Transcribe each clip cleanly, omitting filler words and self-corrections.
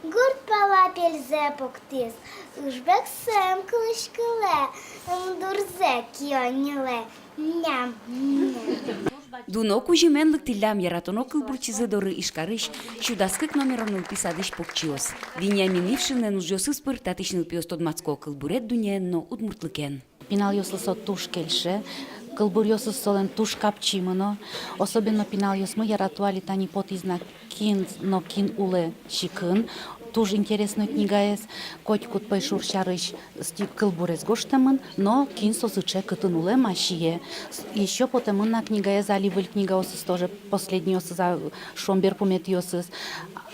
Гурт пала пельзе поктис, ужбек сэм кылышкыле, дурзе киониле, ням, ням. Дуно кужименлык тиллям яратоно кылбурчизы доры ишкарыш, чудаскык номеронул писадыш покчиос. Вениамин Ившинен ужосыз пыр татышныл пиостод мацко кылбурет дуниенно удмуртлыкен. Пинал йосылсо туш келше, кылбур йосылсолен туш капчимыно, особенно пинал йосмы яратуали тани потизна кин, но кин уле шикын, туж интересную книгаес, коть кут пайшур шарыш стип кылбурес гоштамын, но кин сосыче кытын уле машие. Еще потому на книгаес аливыль книга осыз тоже последний осыз шомбер пумет йосыз.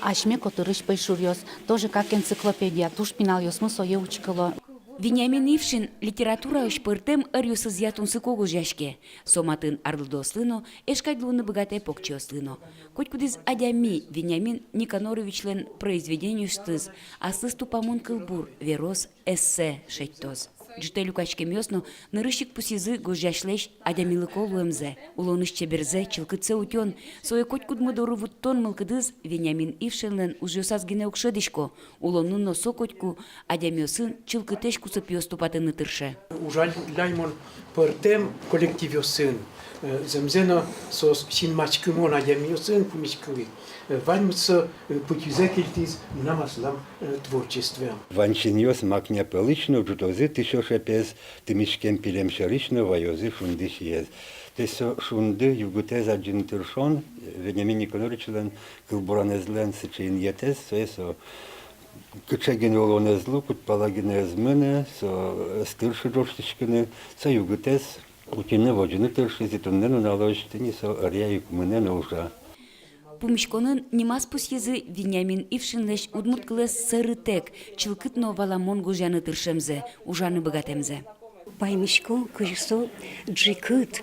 Ашме котырыш пайшур йос, тоже как энциклопедия, туш пинал йосмы сое учкыло. Вениамин Ившин литература уж пыртем арюсыз ятунсы когу жашке. Соматын арлдослыно, эшкайдлуны богате покчослыно. Коть кудыз адями Вениамин Никаноровичлен произведению штыз, а сысту памун кылбур, верос эссе шеттоз. Жителю качке мёсно нырыщик пусизы гожашлеш адямилыковуэмзе. Улоныш чеберзе чылкытсе утен, сое коть кудмы дору вуттон мылкыдыз Вениамин Ившинлен ужосаз гине укшедишко. Улонун носо котьку адямёсын чылкытеш кусып ёступатын тырше. Ужаль лаймон пыртем коллективёсын. Земзено сос синмачкымон адямёсын пумичкыли. Ваньмыца путюзе кельтиз намаслам творчестве. Ванчиньос макня пелично джутози тишо шепез тимишкем пилем шарично вайози шундиш ез. Тесо шунды югутез аджинтыршон Вениамин Никоноровичлен кылбуранезлен сычин етез соесо кычеген олонезлу кутпалагинезмыне со стыршы жорштишкыны со югутез утине воджины тыршы зитуннен уналоштыни со ария юкмынен олжа. Пумишконын нимас пусьезы Вениамин Ившинлеш удмурткылес сырытек, чылкытно валамон гужаны тыршемзе, ужаны богатемзе. Паймишком кыжисо джикыт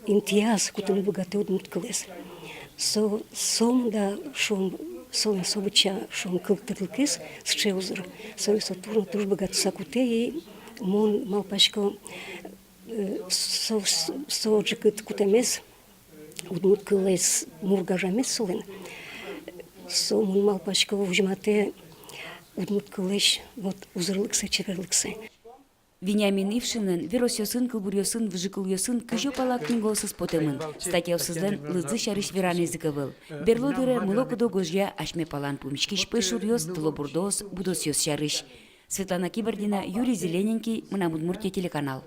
имтияз кутыны богаты удмурткылес. Со сом да шум солен собыча шум кылтырлыкыс с чеузыр. Со турно туж богат сакуте и мон малпашко со джикыт кутемес удмурткылес мургажамес солен. Со мон малпашко ужмате удмурткылеш вот узырлыксе чеверлыксе. Вениамин Ившинен веросёсын кылбурёсын выжыкылёсын кыжо пала книгосыз потемын. Статьяусызлен лызы шарыш веранезыкывыл. Берлодыре мылокудо гожья ашме палан пумичкиш пышурёс тлобурдос будосёс шарыш. Светлана Кибардина, Юрий Зелененький, Мына Удмуртия телеканал.